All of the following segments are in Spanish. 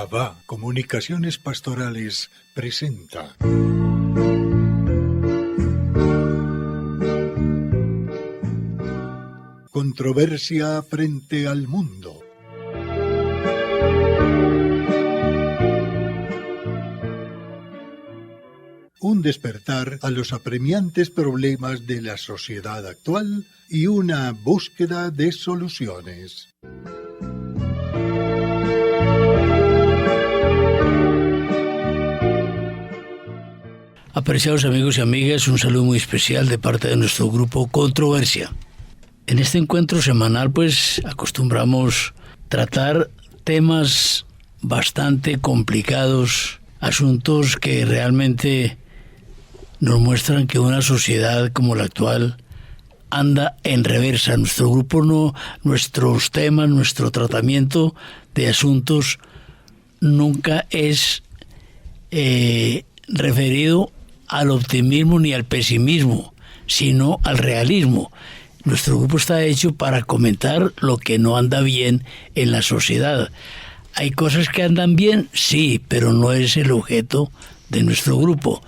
Abba Comunicaciones Pastorales presenta Controversia frente al mundo. Un despertar a los apremiantes problemas de la sociedad actual y una búsqueda de soluciones. Apreciados amigos y amigas, un saludo muy especial de parte de nuestro grupo Controversia. En este encuentro semanal, acostumbramos tratar temas bastante complicados, asuntos que realmente nos muestran que una sociedad como la actual anda en reversa. Nuestro grupo nuestros temas, nuestro tratamiento de asuntos nunca es referido al optimismo ni al pesimismo, sino al realismo. Nuestro grupo está hecho para comentar lo que no anda bien en la sociedad. ¿Hay cosas que andan bien? Sí, pero no es el objeto de nuestro grupo.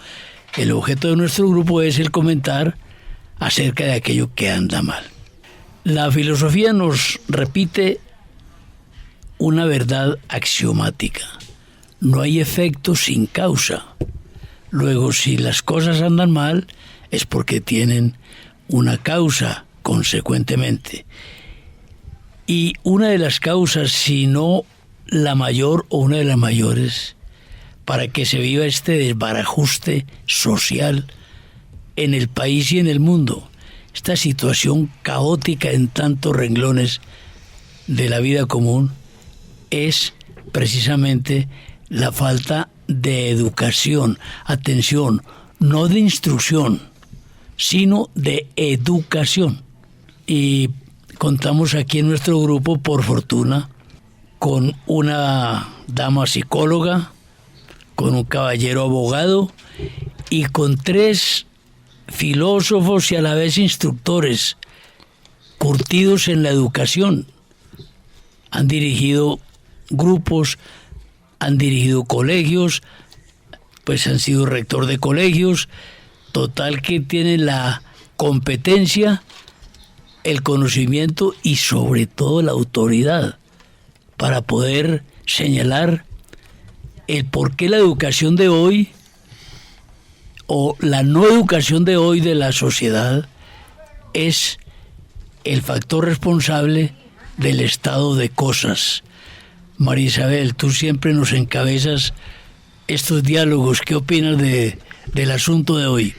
El objeto de nuestro grupo es el comentar acerca de aquello que anda mal. La filosofía nos repite una verdad axiomática. No hay efecto sin causa. Luego, si las cosas andan mal, es porque tienen una causa, consecuentemente. Y una de las causas, si no la mayor o una de las mayores, para que se viva este desbarajuste social en el país y en el mundo, esta situación caótica en tantos renglones de la vida común, es precisamente la falta de educación. Atención, no de instrucción, sino de educación. Y contamos aquí en nuestro grupo, por fortuna, con una dama psicóloga, con un caballero abogado y con 3 filósofos y a la vez instructores curtidos en la educación. Han dirigido grupos, han dirigido colegios, han sido rector de colegios, total que tienen la competencia, el conocimiento y sobre todo la autoridad para poder señalar el por qué la educación de hoy o la no educación de hoy de la sociedad es el factor responsable del estado de cosas. María Isabel, tú siempre nos encabezas estos diálogos. ¿Qué opinas del asunto de hoy?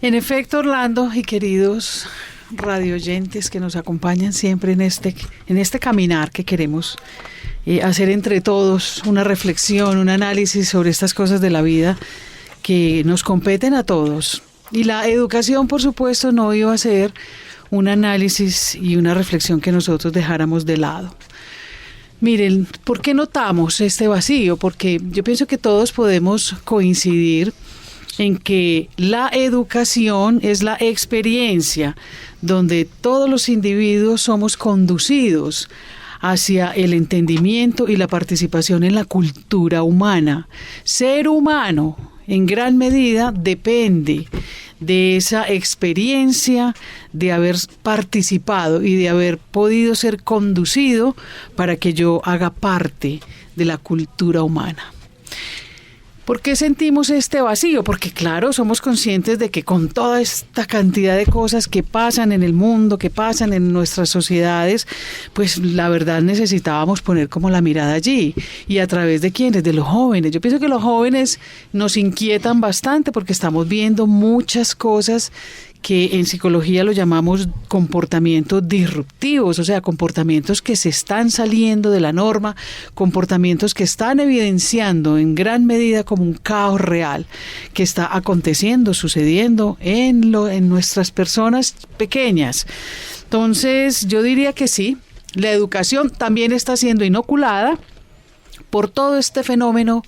En efecto, Orlando y queridos radioyentes que nos acompañan siempre en este caminar que queremos hacer entre todos una reflexión, un análisis sobre estas cosas de la vida que nos competen a todos. Y la educación, por supuesto, no iba a ser un análisis y una reflexión que nosotros dejáramos de lado. Miren, ¿por qué notamos este vacío? Porque yo pienso que todos podemos coincidir en que la educación es la experiencia donde todos los individuos somos conducidos hacia el entendimiento y la participación en la cultura humana. Ser humano, en gran medida, depende de esa experiencia de haber participado y de haber podido ser conducido para que yo haga parte de la cultura humana. ¿Por qué sentimos este vacío? Porque claro, somos conscientes de que con toda esta cantidad de cosas que pasan en el mundo, que pasan en nuestras sociedades, la verdad necesitábamos poner como la mirada allí. ¿Y a través de quiénes? De los jóvenes. Yo pienso que los jóvenes nos inquietan bastante porque estamos viendo muchas cosas que en psicología lo llamamos comportamientos disruptivos, o sea, comportamientos que se están saliendo de la norma, comportamientos que están evidenciando en gran medida como un caos real que está aconteciendo, sucediendo en nuestras personas pequeñas. Entonces, yo diría que sí, la educación también está siendo inoculada por todo este fenómeno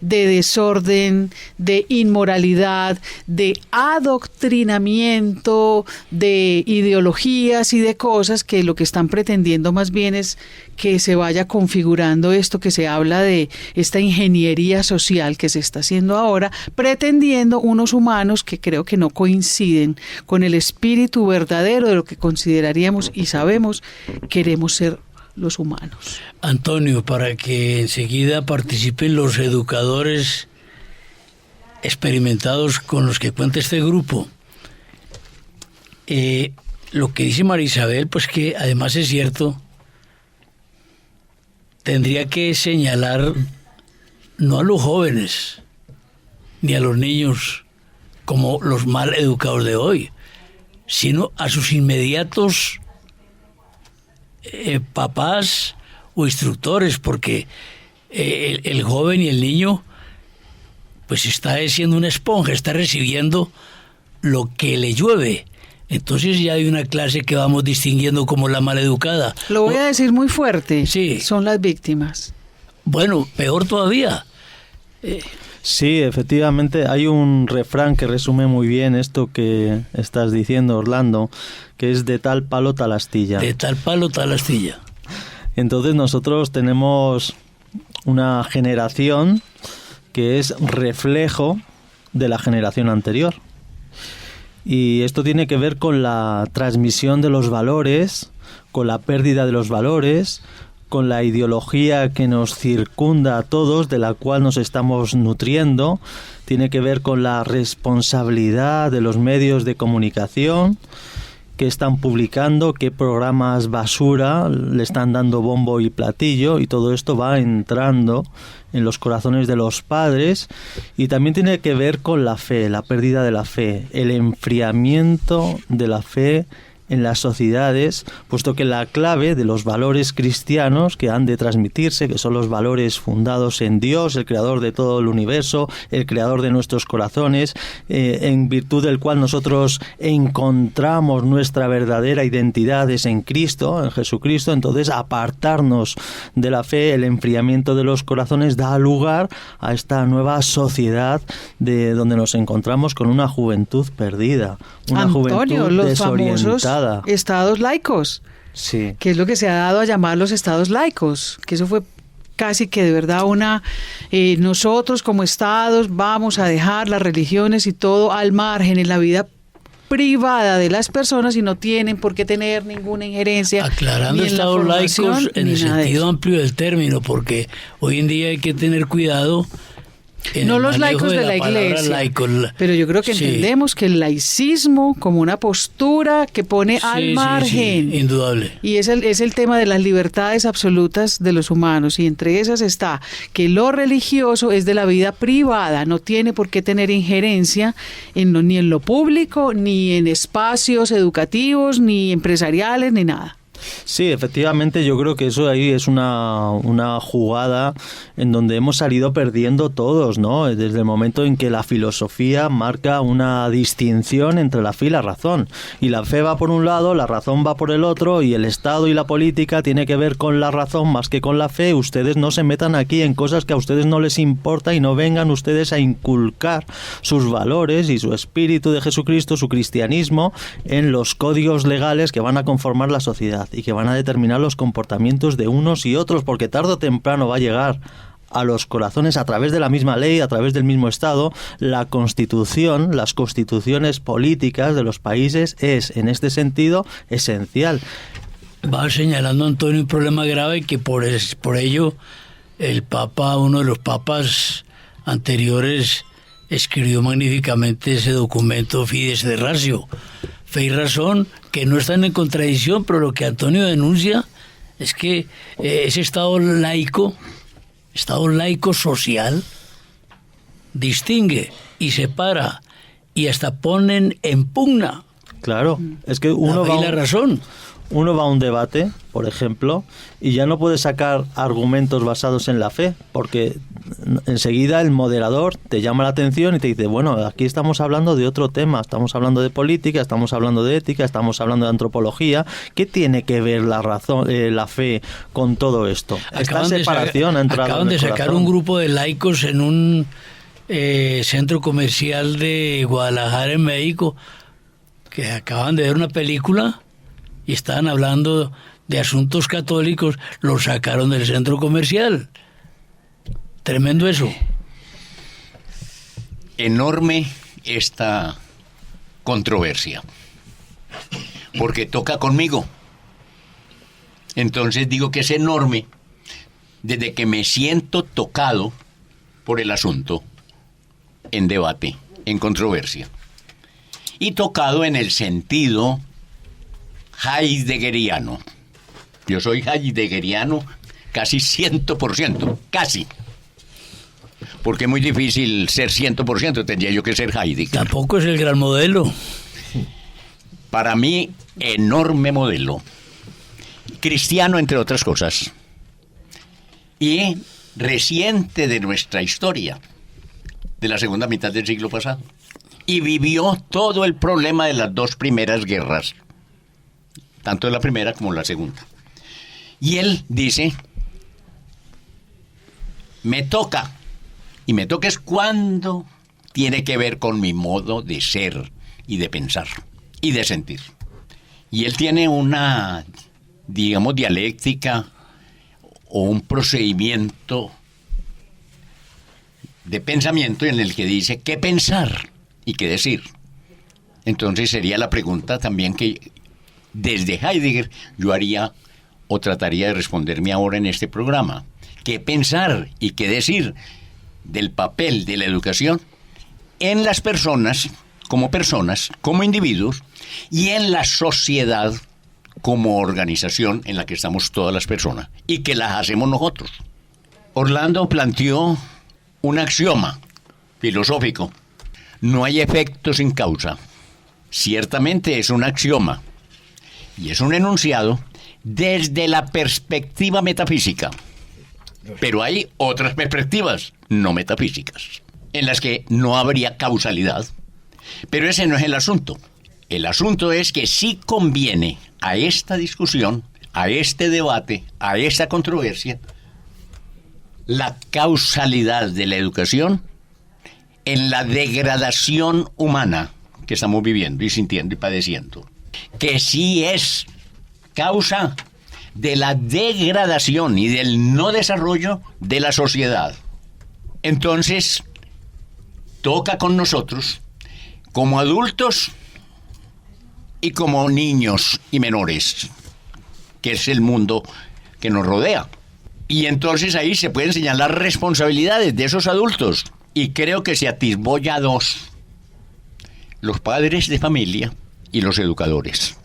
de desorden, de inmoralidad, de adoctrinamiento, de ideologías y de cosas que lo que están pretendiendo más bien es que se vaya configurando esto que se habla de esta ingeniería social que se está haciendo ahora, pretendiendo unos humanos que creo que no coinciden con el espíritu verdadero de lo que consideraríamos y sabemos queremos ser los humanos. Antonio, para que enseguida participen los educadores experimentados con los que cuenta este grupo, lo que dice María Isabel, pues que además es cierto, tendría que señalar no a los jóvenes ni a los niños como los mal educados de hoy, sino a sus inmediatos papás o instructores, porque el joven y el niño pues está siendo una esponja, está recibiendo lo que le llueve. Entonces ya hay una clase que vamos distinguiendo como la maleducada. Lo voy a decir muy fuerte, sí. Son las víctimas. Bueno, peor todavía. Sí, efectivamente, hay un refrán que resume muy bien esto que estás diciendo, Orlando, que es de tal palo tal astilla. De tal palo tal astilla. Entonces nosotros tenemos una generación que es reflejo de la generación anterior. Y esto tiene que ver con la transmisión de los valores, con la pérdida de los valores, con la ideología que nos circunda a todos, de la cual nos estamos nutriendo. Tiene que ver con la responsabilidad de los medios de comunicación, qué están publicando, qué programas basura le están dando bombo y platillo, y todo esto va entrando en los corazones de los padres. Y también tiene que ver con la fe, la pérdida de la fe, el enfriamiento de la fe en las sociedades, puesto que la clave de los valores cristianos que han de transmitirse, que son los valores fundados en Dios, el creador de todo el universo, el creador de nuestros corazones, en virtud del cual nosotros encontramos nuestra verdadera identidad es en Cristo, en Jesucristo. Entonces, apartarnos de la fe, el enfriamiento de los corazones da lugar a esta nueva sociedad de donde nos encontramos con una juventud perdida, una Antonio, juventud desorientada. Estados laicos, sí, que es lo que se ha dado a llamar los estados laicos, que eso fue casi que de verdad nosotros como estados vamos a dejar las religiones y todo al margen en la vida privada de las personas y no tienen por qué tener ninguna injerencia. Aclarando estados laicos en el sentido amplio del término, porque hoy en día hay que tener cuidado. No los laicos de la iglesia, laico, pero yo creo que entendemos que el laicismo como una postura que pone al margen, indudable. Y es el tema de las libertades absolutas de los humanos, y entre esas está que lo religioso es de la vida privada, no tiene por qué tener injerencia ni en lo público, ni en espacios educativos, ni empresariales, ni nada. Sí, efectivamente, yo creo que eso ahí es una jugada en donde hemos salido perdiendo todos, ¿no? Desde el momento en que la filosofía marca una distinción entre la fe y la razón. Y la fe va por un lado, la razón va por el otro, y el Estado y la política tiene que ver con la razón más que con la fe. Ustedes no se metan aquí en cosas que a ustedes no les importa y no vengan ustedes a inculcar sus valores y su espíritu de Jesucristo, su cristianismo, en los códigos legales que van a conformar la sociedad y que van a determinar los comportamientos de unos y otros, porque tarde o temprano va a llegar a los corazones a través de la misma ley, a través del mismo Estado. La Constitución, las constituciones políticas de los países es, en este sentido, esencial. Va señalando, Antonio, un problema grave que por ello el Papa, uno de los papas anteriores, escribió magníficamente ese documento Fides et Ratio, Fe y Razón, que no están en contradicción, pero lo que Antonio denuncia es que ese Estado laico social, distingue y separa y hasta ponen en pugna Claro, es que uno la razón. Uno va a un debate, por ejemplo, y ya no puede sacar argumentos basados en la fe, porque enseguida el moderador te llama la atención y te dice, bueno, aquí estamos hablando de otro tema, estamos hablando de política, estamos hablando de ética, estamos hablando de antropología. ¿Qué tiene que ver la razón, la fe con todo esto? Esta separación ha entrado acaban de sacar corazón. Un grupo de laicos en un centro comercial de Guadalajara, en México, que acaban de ver una película y estaban hablando de asuntos católicos, los sacaron del centro comercial. Tremendo eso. Enorme esta controversia, porque toca conmigo. Entonces digo que es enorme desde que me siento tocado por el asunto, en debate, en controversia. Y tocado en el sentido heideggeriano. Yo soy heideggeriano casi 100%, casi. Porque es muy difícil ser 100%, tendría yo que ser Heidegger. Tampoco es el gran modelo. Para mí, enorme modelo. Cristiano, entre otras cosas. Y reciente de nuestra historia, de la segunda mitad del siglo pasado. Y vivió todo el problema de las dos primeras guerras, tanto la primera como la segunda. Y él dice, me toca, y me toca es cuando tiene que ver con mi modo de ser y de pensar y de sentir. Y él tiene una, digamos, dialéctica o un procedimiento de pensamiento en el que dice qué pensar y qué decir. Entonces sería la pregunta también que desde Heidegger yo haría o trataría de responderme ahora en este programa. ¿Qué pensar y qué decir del papel de la educación en las personas, como individuos, y en la sociedad como organización en la que estamos todas las personas y que las hacemos nosotros? Orlando planteó un axioma filosófico: no hay efecto sin causa. Ciertamente es un axioma y es un enunciado desde la perspectiva metafísica, pero hay otras perspectivas no metafísicas en las que no habría causalidad, pero ese no es el asunto. El asunto es que sí conviene a esta discusión, a este debate, a esta controversia, la causalidad de la educación en la degradación humana que estamos viviendo y sintiendo y padeciendo, que sí es causa de la degradación y del no desarrollo de la sociedad. Entonces, toca con nosotros, como adultos y como niños y menores, que es el mundo que nos rodea. Y entonces ahí se pueden señalar responsabilidades de esos adultos. Y creo que se atisbó ya dos: los padres de familia y los educadores.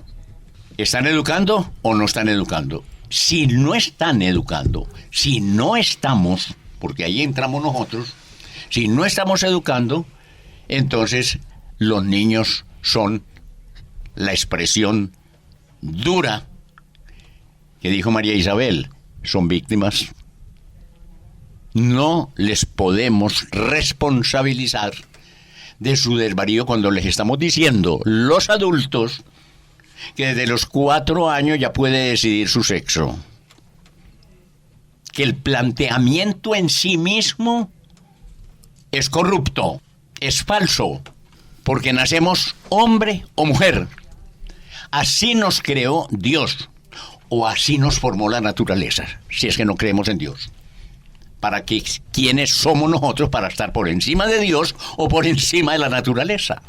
¿Están educando o no están educando? Si no están educando, si no estamos, porque ahí entramos nosotros, si no estamos educando, entonces los niños son la expresión dura que dijo María Isabel, son víctimas. No les podemos responsabilizar de su desvarío cuando les estamos diciendo, los adultos, que desde los 4 años ya puede decidir su sexo. Que el planteamiento en sí mismo es corrupto, es falso, porque nacemos hombre o mujer. Así nos creó Dios, o así nos formó la naturaleza, si es que no creemos en Dios. Para que, ¿quiénes somos nosotros para estar por encima de Dios o por encima de la naturaleza?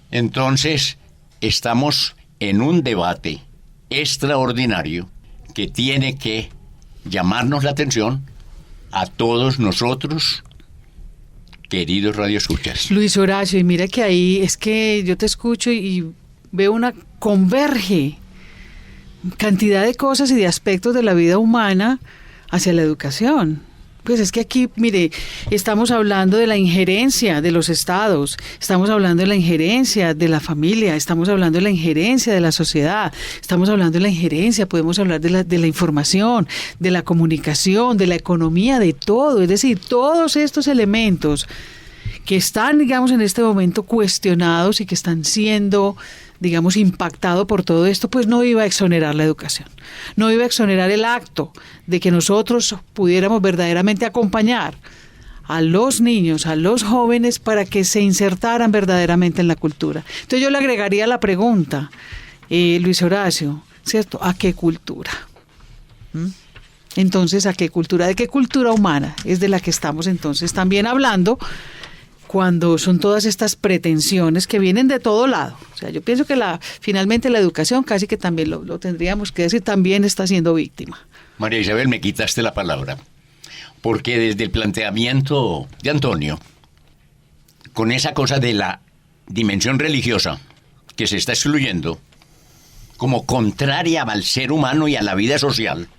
Entonces, estamos en un debate extraordinario que tiene que llamarnos la atención a todos nosotros, queridos radioescuchas. Luis Horacio, y mira que ahí es que yo te escucho y veo una converge cantidad de cosas y de aspectos de la vida humana hacia la educación. Pues es que aquí, mire, estamos hablando de la injerencia de los estados, estamos hablando de la injerencia de la familia, estamos hablando de la injerencia de la sociedad, estamos hablando de la injerencia, podemos hablar de la información, de la comunicación, de la economía, de todo. Es decir, todos estos elementos que están, digamos, en este momento cuestionados y que están siendo, digamos, impactado por todo esto, pues no iba a exonerar la educación, no iba a exonerar el acto de que nosotros pudiéramos verdaderamente acompañar a los niños, a los jóvenes, para que se insertaran verdaderamente en la cultura. Entonces yo le agregaría la pregunta, Luis Horacio, ¿cierto? ¿A qué cultura? Entonces, ¿a qué cultura? ¿De qué cultura humana es de la que estamos entonces también hablando? Cuando son todas estas pretensiones que vienen de todo lado. O sea, yo pienso que finalmente la educación, casi que también lo tendríamos que decir, también está siendo víctima. María Isabel, me quitaste la palabra, porque desde el planteamiento de Antonio, con esa cosa de la dimensión religiosa que se está excluyendo como contraria al ser humano y a la vida social,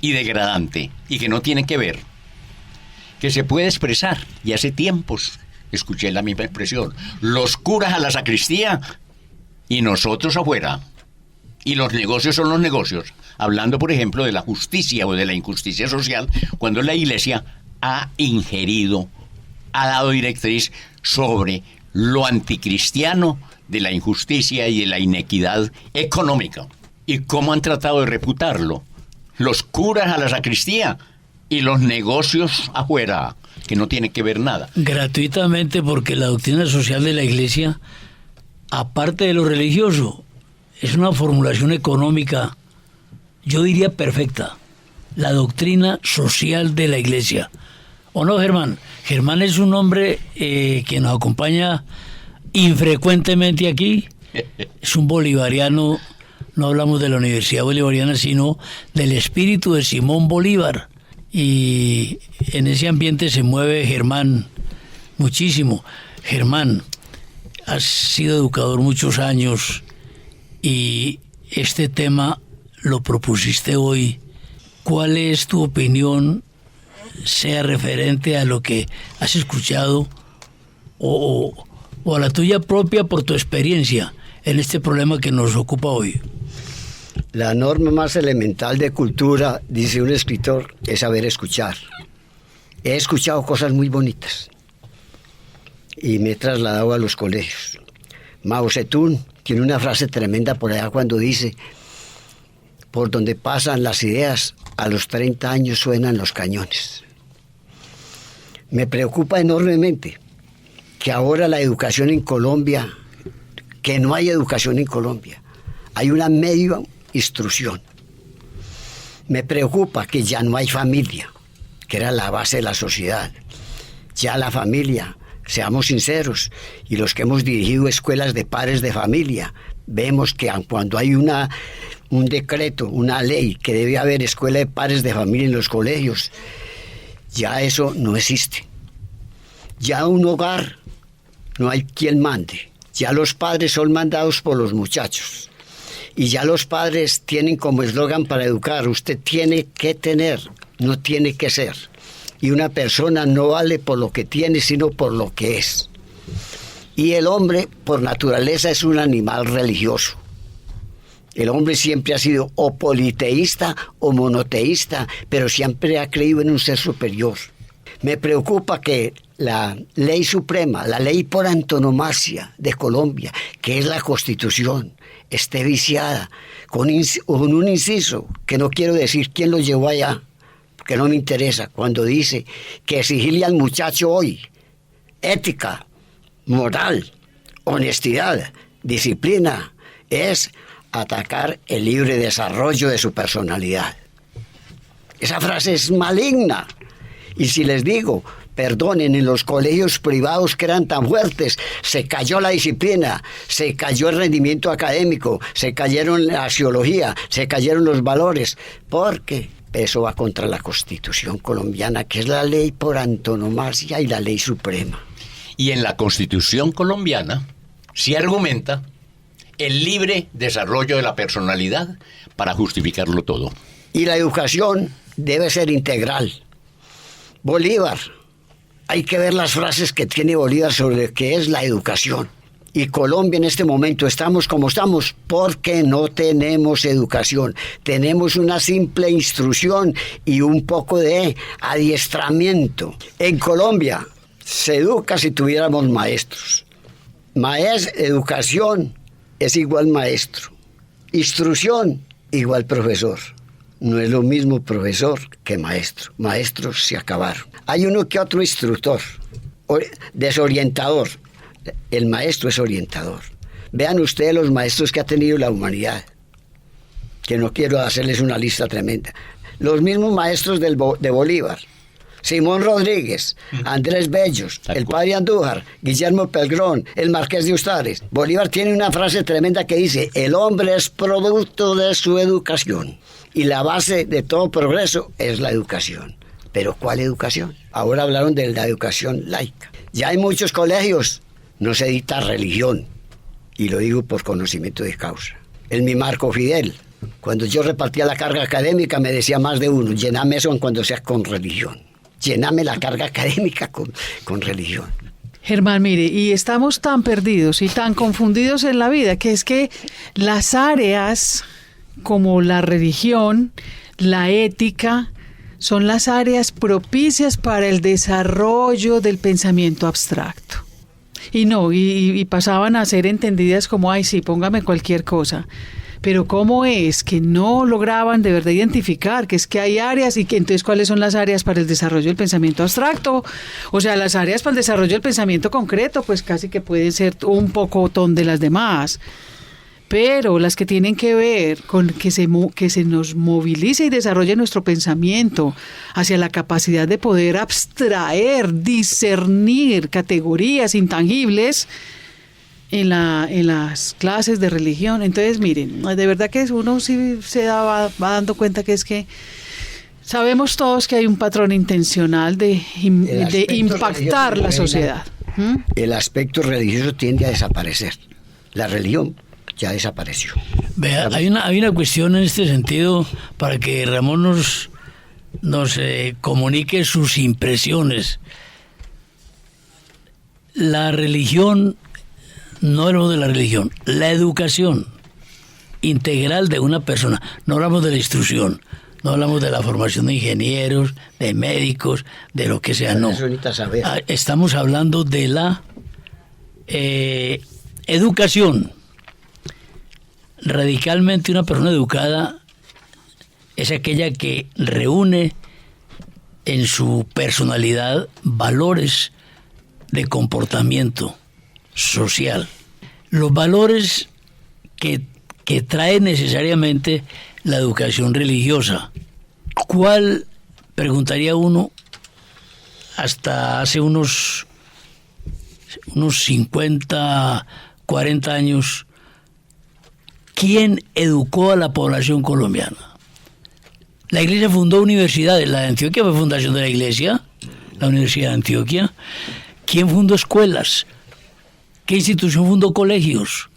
y degradante, y que no tiene que ver, que se puede expresar, y hace tiempos escuché la misma expresión, los curas a la sacristía y nosotros afuera, y los negocios son los negocios, hablando por ejemplo de la justicia o de la injusticia social, cuando la Iglesia ha ingerido, ha dado directriz sobre lo anticristiano de la injusticia y de la inequidad económica, y cómo han tratado de refutarlo, los curas a la sacristía y los negocios afuera, que no tiene que ver nada. Gratuitamente, porque la doctrina social de la Iglesia, aparte de lo religioso, es una formulación económica, yo diría perfecta. La doctrina social de la Iglesia. ¿O no, Germán? Germán es un hombre que nos acompaña infrecuentemente aquí. Es un bolivariano, no hablamos de la Universidad Bolivariana, sino del espíritu de Simón Bolívar. Y en ese ambiente se mueve Germán muchísimo. Germán, has sido educador muchos años y este tema lo propusiste hoy. ¿Cuál es tu opinión, sea referente a lo que has escuchado o a la tuya propia por tu experiencia en este problema que nos ocupa hoy? La norma más elemental de cultura, dice un escritor, es saber escuchar. He escuchado cosas muy bonitas y me he trasladado a los colegios. Mao Zedong tiene una frase tremenda por allá cuando dice: por donde pasan las ideas, a los 30 años suenan los cañones. Me preocupa enormemente que ahora la educación en Colombia, que no hay educación en Colombia, hay una media instrucción. Me preocupa que ya no hay familia, que era la base de la sociedad. Ya la familia, seamos sinceros, y los que hemos dirigido escuelas de padres de familia, vemos que cuando hay un decreto, una ley que debe haber escuela de padres de familia en los colegios, ya eso no existe. Ya un hogar no hay quien mande. Ya los padres son mandados por los muchachos. Y ya los padres tienen como eslogan para educar: usted tiene que tener, no tiene que ser. Y una persona no vale por lo que tiene, sino por lo que es. Y el hombre, por naturaleza, es un animal religioso. El hombre siempre ha sido o politeísta o monoteísta, pero siempre ha creído en un ser superior. Me preocupa que la ley suprema, la ley por antonomasia de Colombia, que es la Constitución, esté viciada con un inciso que no quiero decir quién lo llevó allá, porque no me interesa, cuando dice que exigirle al muchacho hoy ética, moral, honestidad, disciplina, es atacar el libre desarrollo de su personalidad. Esa frase es maligna. Y si les digo, perdonen, en los colegios privados que eran tan fuertes, se cayó la disciplina, se cayó el rendimiento académico, se cayeron la axiología, se cayeron los valores, porque eso va contra la Constitución colombiana, que es la ley por antonomasia y la ley suprema. Y en la Constitución colombiana se argumenta el libre desarrollo de la personalidad para justificarlo todo. Y la educación debe ser integral. Bolívar. Hay que ver las frases que tiene Bolívar sobre lo que es la educación. Y Colombia en este momento estamos como estamos porque no tenemos educación. Tenemos una simple instrucción y un poco de adiestramiento. En Colombia se educa si tuviéramos maestros. Educación es igual maestro. Instrucción igual profesor. No es lo mismo profesor que maestro. Maestros se acabaron. Hay uno que otro instructor, desorientador. El maestro es orientador. Vean ustedes los maestros que ha tenido la humanidad, que no quiero hacerles una lista tremenda. Los mismos maestros de Bolívar, Simón Rodríguez, Andrés Bellos, el padre Andújar, Guillermo Pelgrón, el marqués de Ustares. Bolívar tiene una frase tremenda que dice: el hombre es producto de su educación y la base de todo progreso es la educación. ¿Pero cuál educación? Ahora hablaron de la educación laica. Ya hay muchos colegios, no se dicta religión, y lo digo por conocimiento de causa. En mi Marco Fidel, cuando yo repartía la carga académica, me decía más de uno: llename eso cuando sea con religión. Llename la carga académica con religión. Germán, mire, y estamos tan perdidos y tan confundidos en la vida que es que las áreas como la religión, la ética, son las áreas propicias para el desarrollo del pensamiento abstracto. Y pasaban a ser entendidas como: ay, sí, póngame cualquier cosa. Pero ¿cómo es que no lograban de verdad identificar que es que hay áreas y que entonces cuáles son las áreas para el desarrollo del pensamiento abstracto? O sea, las áreas para el desarrollo del pensamiento concreto, pues casi que pueden ser un pocotón de las demás. Pero las que tienen que ver con que se nos movilice y desarrolle nuestro pensamiento hacia la capacidad de poder abstraer, discernir categorías intangibles en las clases de religión. Entonces, miren, de verdad que uno sí va dando cuenta que es que sabemos todos que hay un patrón intencional de impactar la sociedad. El aspecto religioso tiende a desaparecer. La religión ya desapareció. Vea, hay una cuestión en este sentido para que Ramón nos comunique sus impresiones. La religión, no hablamos de la religión, la educación integral de una persona. No hablamos de la instrucción, no hablamos de la formación de ingenieros, de médicos, de lo que sea, no. Estamos hablando de la educación. Radicalmente, una persona educada es aquella que reúne en su personalidad valores de comportamiento social. Los valores que trae necesariamente la educación religiosa. ¿Cuál, preguntaría uno, hasta hace unos 50, 40 años, ¿quién educó a la población colombiana? La Iglesia fundó universidades. La de Antioquia fue fundación de la Iglesia, la Universidad de Antioquia. ¿Quién fundó escuelas? ¿Qué institución fundó colegios?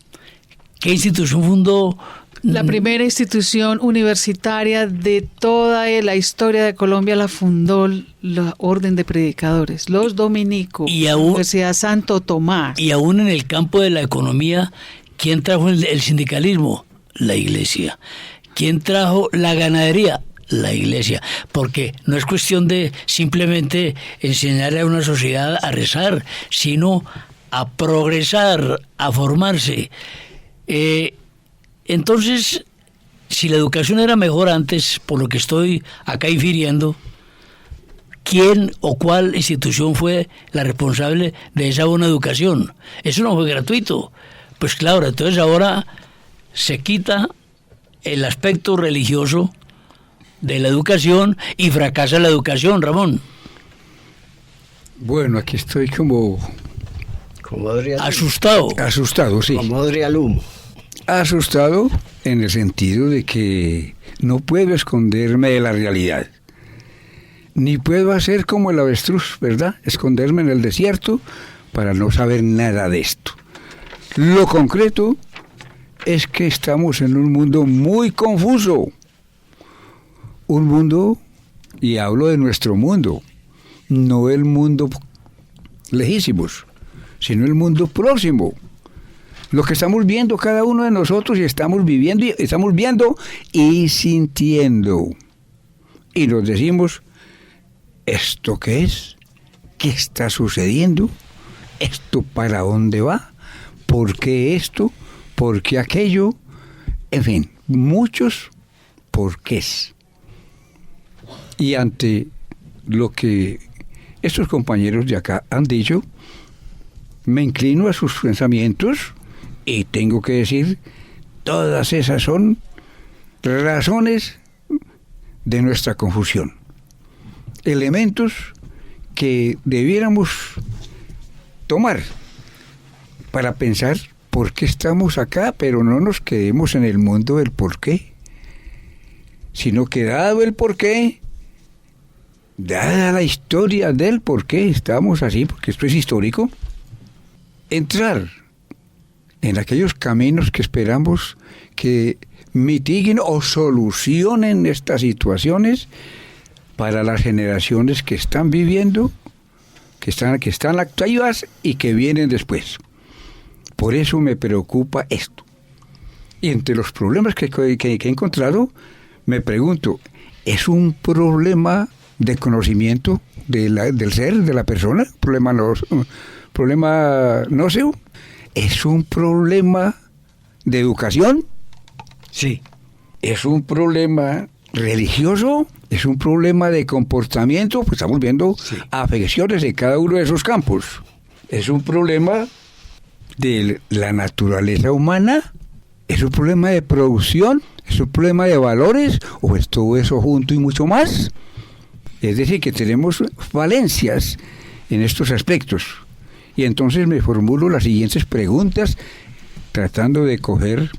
¿Qué institución fundó? La primera institución universitaria de toda la historia de Colombia la fundó la Orden de Predicadores, los dominicos, la Universidad Santo Tomás. Y aún en el campo de la economía, ¿quién trajo el sindicalismo? La Iglesia. ¿Quién trajo la ganadería? La Iglesia. Porque no es cuestión de simplemente enseñarle a una sociedad a rezar, sino a progresar, a formarse. Entonces, si la educación era mejor antes, por lo que estoy acá infiriendo, ¿quién o cuál institución fue la responsable de esa buena educación? Eso no fue gratuito. Pues claro, entonces ahora se quita el aspecto religioso de la educación y fracasa la educación, Ramón. Bueno, aquí estoy como asustado. Asustado, sí. Como Adrialumo. Asustado en el sentido de que no puedo esconderme de la realidad. Ni puedo hacer como el avestruz, ¿verdad? Esconderme en el desierto para no saber nada de esto. Lo concreto es que estamos en un mundo muy confuso. Un mundo, y hablo de nuestro mundo, no el mundo lejísimos, sino el mundo próximo. Lo que estamos viendo cada uno de nosotros y estamos viviendo y sintiendo. Y nos decimos, ¿esto qué es? ¿Qué está sucediendo? ¿Esto para dónde va? ¿Por qué esto? ¿Por qué aquello? En fin, muchos porqués. Y ante lo que estos compañeros de acá han dicho, me inclino a sus pensamientos y tengo que decir, todas esas son razones de nuestra confusión. Elementos que debiéramos tomar para pensar por qué estamos acá, pero no nos quedemos en el mundo del por qué, sino que dado el por qué, dada la historia del por qué estamos así, porque esto es histórico, entrar en aquellos caminos que esperamos que mitiguen o solucionen estas situaciones para las generaciones que están viviendo, que están activas y que vienen después. Por eso me preocupa esto. Y entre los problemas que he encontrado, me pregunto, ¿es un problema de conocimiento del ser, de la persona? ¿Problema nóseo? ¿Es un problema de educación? Sí. ¿Es un problema religioso? ¿Es un problema de comportamiento? Pues estamos viendo afecciones en cada uno de esos campos. ¿Es un problema de la naturaleza humana? ¿Es un problema de producción? ¿Es un problema de valores? ¿O es todo eso junto y mucho más? Es decir, que tenemos falencias en estos aspectos. Y entonces me formulo las siguientes preguntas, tratando de coger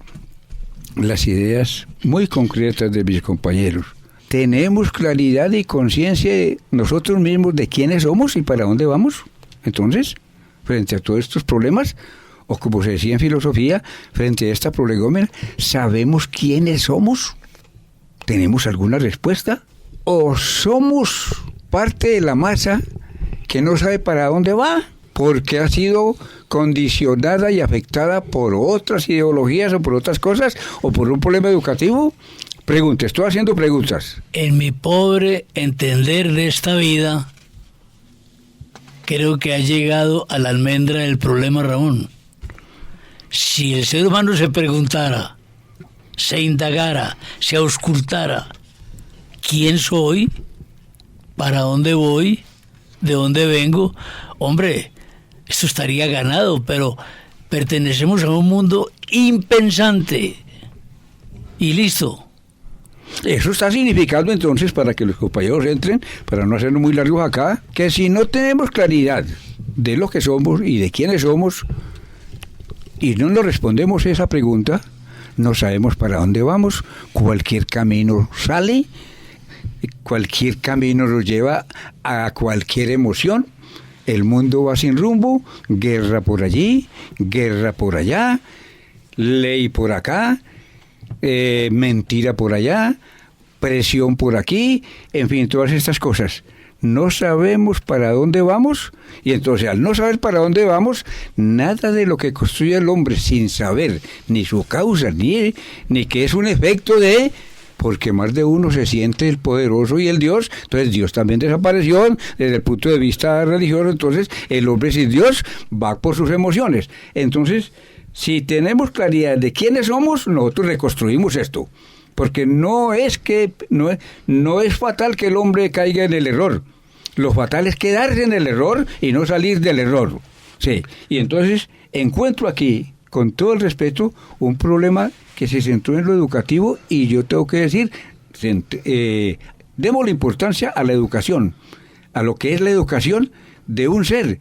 las ideas muy concretas de mis compañeros. ¿Tenemos claridad y conciencia de nosotros mismos de quiénes somos y para dónde vamos? Entonces, frente a todos estos problemas, o como se decía en filosofía, frente a esta prolegómena, ¿sabemos quiénes somos? ¿Tenemos alguna respuesta? ¿O somos parte de la masa que no sabe para dónde va? Porque ha sido condicionada y afectada por otras ideologías o por otras cosas, o por un problema educativo. Pregunte, estoy haciendo preguntas. En mi pobre entender de esta vida, creo que ha llegado a la almendra del problema, Ramón. Si el ser humano se preguntara, se indagara, se auscultara, ¿quién soy? ¿Para dónde voy? ¿De dónde vengo? Hombre, esto estaría ganado, pero pertenecemos a un mundo impensante. Y listo. Eso está significando entonces, para que los compañeros entren, para no hacerlo muy largos acá, que si no tenemos claridad de lo que somos y de quiénes somos, y no nos respondemos esa pregunta, no sabemos para dónde vamos, cualquier camino sale, cualquier camino nos lleva a cualquier emoción, el mundo va sin rumbo, guerra por allí, guerra por allá, ley por acá, mentira por allá, presión por aquí, en fin, todas estas cosas. No sabemos para dónde vamos, y entonces al no saber para dónde vamos, nada de lo que construye el hombre sin saber ni su causa, ni que es un efecto de... Porque más de uno se siente el poderoso y el Dios, entonces Dios también desapareció desde el punto de vista religioso, entonces el hombre sin Dios va por sus emociones. Entonces, si tenemos claridad de quiénes somos, nosotros reconstruimos esto. Porque no es fatal que el hombre caiga en el error. Lo fatal es quedarse en el error y no salir del error. Sí. Y entonces encuentro aquí, con todo el respeto, un problema que se centró en lo educativo, y yo tengo que decir, demos la importancia a la educación, a lo que es la educación de un ser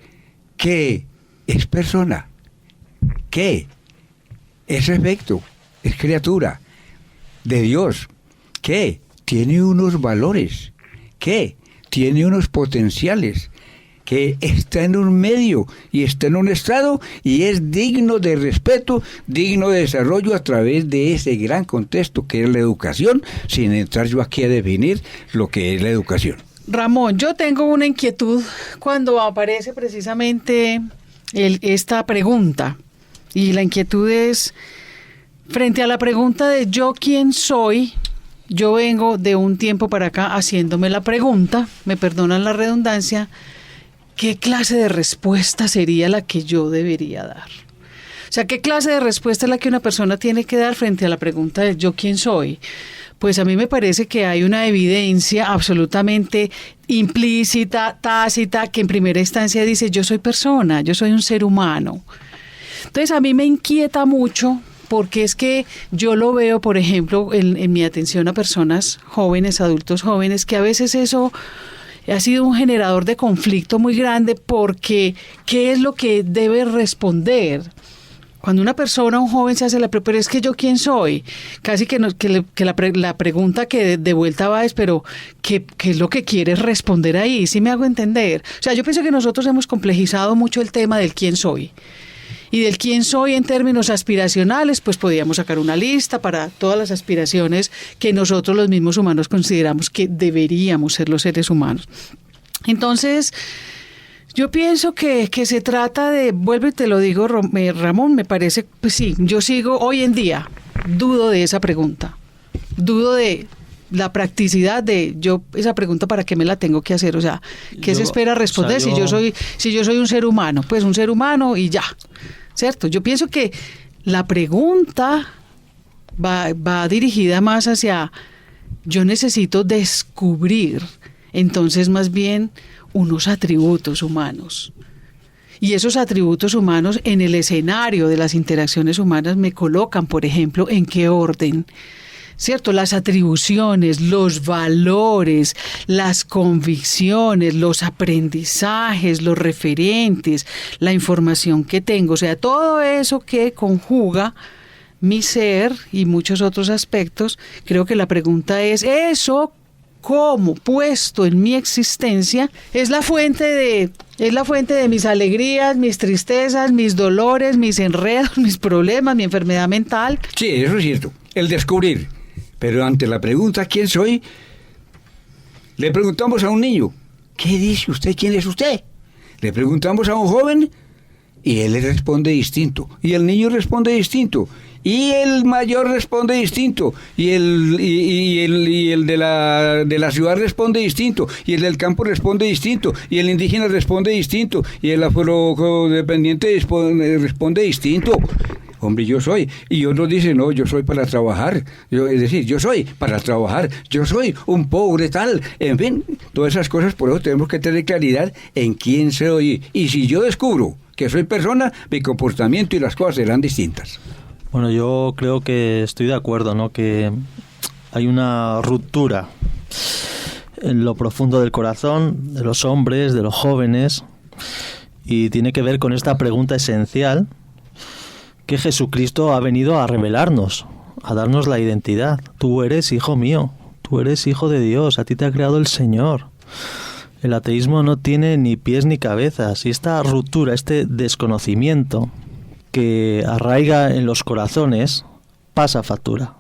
que es persona, que es efecto, es criatura de Dios, que tiene unos valores, que tiene unos potenciales, que está en un medio y está en un estado y es digno de respeto, digno de desarrollo a través de ese gran contexto que es la educación, sin entrar yo aquí a definir lo que es la educación. Ramón, yo tengo una inquietud cuando aparece precisamente esta pregunta. Y la inquietud es, frente a la pregunta de yo quién soy, yo vengo de un tiempo para acá haciéndome la pregunta, me perdonan la redundancia, ¿qué clase de respuesta sería la que yo debería dar? O sea, ¿qué clase de respuesta es la que una persona tiene que dar frente a la pregunta de yo quién soy? Pues a mí me parece que hay una evidencia absolutamente implícita, tácita, que en primera instancia dice yo soy persona, yo soy un ser humano. Entonces a mí me inquieta mucho porque es que yo lo veo, por ejemplo, en mi atención a personas jóvenes, adultos jóvenes, que a veces eso ha sido un generador de conflicto muy grande porque ¿qué es lo que debe responder? Cuando una persona, un joven se hace la pregunta, pero es que yo quién soy, casi que la pregunta que de vuelta va es, pero ¿qué es lo que quieres responder ahí? ¿Sí me hago entender? O sea, yo pienso que nosotros hemos complejizado mucho el tema del quién soy. Y del quién soy en términos aspiracionales, pues podríamos sacar una lista para todas las aspiraciones que nosotros los mismos humanos consideramos que deberíamos ser los seres humanos. Entonces, yo pienso que se trata de, vuelvo y te lo digo, Ramón, me parece, pues sí, yo sigo hoy en día, dudo de esa pregunta, dudo de la practicidad de yo, esa pregunta para qué me la tengo que hacer, o sea, ¿qué se espera responder si yo soy un ser humano? Pues un ser humano y ya, ¿cierto? Yo pienso que la pregunta va dirigida más hacia yo necesito descubrir, entonces más bien unos atributos humanos. Y esos atributos humanos en el escenario de las interacciones humanas me colocan, por ejemplo, en qué orden, ¿cierto? Las atribuciones, los valores, las convicciones, los aprendizajes, los referentes, la información que tengo, o sea, todo eso que conjuga mi ser y muchos otros aspectos. Creo que la pregunta es, ¿eso cómo puesto en mi existencia es la fuente de mis alegrías, mis tristezas, mis dolores, mis enredos, mis problemas, mi enfermedad mental? Sí, eso es cierto, el descubrir. Pero ante la pregunta ¿quién soy? Le preguntamos a un niño, ¿qué dice usted? ¿Quién es usted? Le preguntamos a un joven y él le responde distinto, y el niño responde distinto, y el mayor responde distinto, y el de la ciudad responde distinto, y el del campo responde distinto, y el indígena responde distinto, y el afrodependiente responde distinto. Hombre, yo soy. Y otros dicen, no, yo soy para trabajar. Yo soy para trabajar. Yo soy un pobre tal. En fin, todas esas cosas, por eso tenemos que tener claridad en quién soy. Y si yo descubro que soy persona, mi comportamiento y las cosas serán distintas. Bueno, yo creo que estoy de acuerdo, ¿no? Que hay una ruptura en lo profundo del corazón de los hombres, de los jóvenes, y tiene que ver con esta pregunta esencial que Jesucristo ha venido a revelarnos, a darnos la identidad. Tú eres hijo mío, tú eres hijo de Dios, a ti te ha creado el Señor. El ateísmo no tiene ni pies ni cabezas, y esta ruptura, este desconocimiento que arraiga en los corazones, pasa factura.